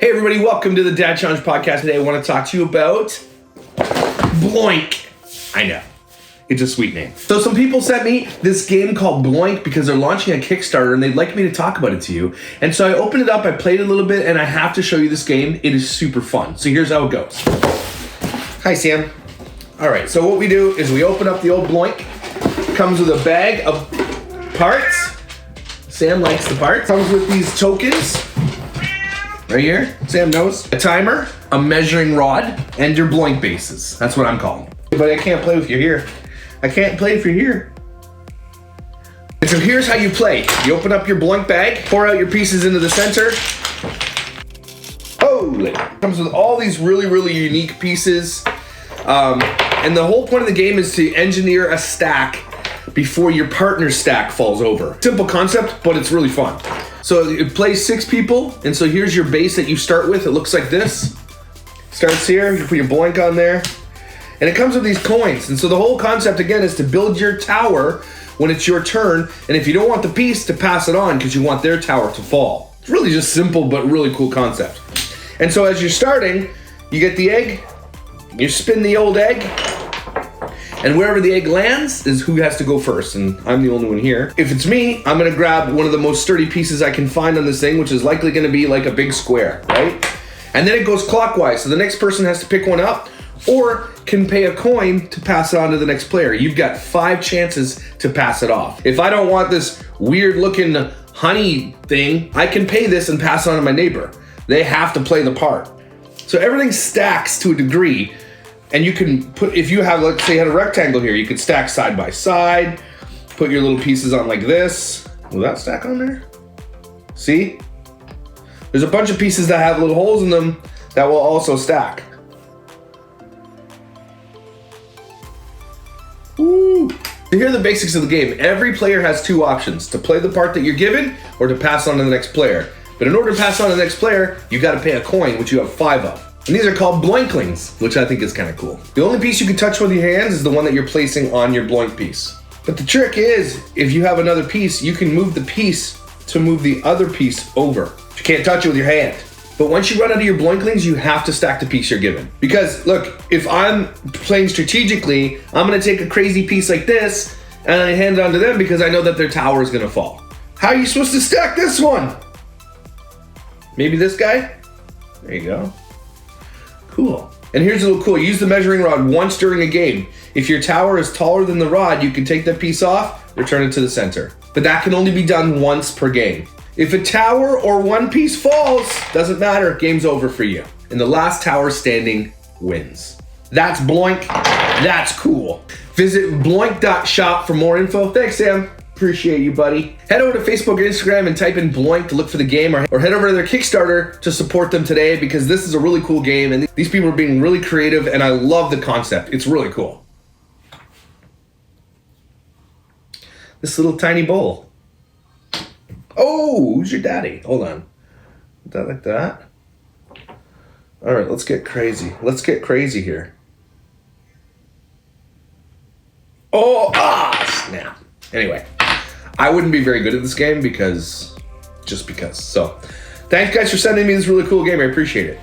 Hey everybody, welcome to the Dad Challenge Podcast. Today I want to talk to you about BLOINK. I know, it's a sweet name. So some people sent me this game called BLOINK because they're launching a Kickstarter and they'd like me to talk about it to you. And so I opened it up, I played it a little bit, and I have to show you this game. It is super fun. So here's how it goes. Hi Sam. All right, so what we do is we open up the old BLOINK. Comes with a bag of parts. Sam likes the parts. Comes with these tokens. Right here, Sam knows. A timer, a measuring rod, and your BLOINK bases. That's what I'm calling. But I can't play with you here. I can't play if you're here. And so here's how you play. You open up your BLOINK bag, pour out your pieces into the center. Holy! Comes with all these really unique pieces. And the whole point of the game is to engineer a stack before your partner's stack falls over. Simple concept, but it's really fun. So it plays 6 people, and so here's your base that you start with. It looks like this. Starts here, you put your BLOINK on there, and it comes with these coins. And so the whole concept, again, is to build your tower when it's your turn, and if you don't want the piece, to pass it on because you want their tower to fall. It's really just simple, but really cool concept. And so as you're starting, you get the egg, you spin the old egg, and wherever the egg lands is who has to go first, and I'm the only one here. If it's me, I'm gonna grab one of the most sturdy pieces I can find on this thing, which is likely gonna be like a big square, right? And then it goes clockwise, so the next person has to pick one up, or can pay a coin to pass it on to the next player. You've got 5 chances to pass it off. If I don't want this weird looking honey thing, I can pay this and pass it on to my neighbor. They have to play the part. So everything stacks to a degree. And you can put, if you have, let's say you had a rectangle here, you could stack side by side, put your little pieces on like this. Will that stack on there? See? There's a bunch of pieces that have little holes in them that will also stack. Woo! So here are the basics of the game. Every player has 2 options, to play the part that you're given or to pass on to the next player. But in order to pass on to the next player, you gotta pay a coin, which you have 5 of. And these are called BLOINKlings, which I think is kind of cool. The only piece you can touch with your hands is the one that you're placing on your BLOINK piece. But the trick is, if you have another piece, you can move the piece to move the other piece over. You can't touch it with your hand. But once you run out of your BLOINKlings, you have to stack the piece you're given. Because look, if I'm playing strategically, I'm gonna take a crazy piece like this and I hand it on to them because I know that their tower is gonna fall. How are you supposed to stack this one? Maybe this guy? There you go. Cool. And here's a little cool. Use the measuring rod once during a game. If your tower is taller than the rod, you can take that piece off, return it to the center. But that can only be done once per game. If a tower or one piece falls, doesn't matter, game's over for you. And the last tower standing wins. That's BLOINK. That's cool. Visit bloink.shop for more info. Thanks, Sam. Appreciate you, buddy. Head over to Facebook and Instagram and type in BLOINK to look for the game, or head over to their Kickstarter to support them today because this is a really cool game and these people are being really creative and I love the concept. It's really cool. This little tiny bowl. Oh, who's your daddy? Hold on. That like that? All right, let's get crazy. Let's get crazy here. Oh, snap. Anyway. I wouldn't be very good at this game just because. So, thanks guys for sending me this really cool game. I appreciate it.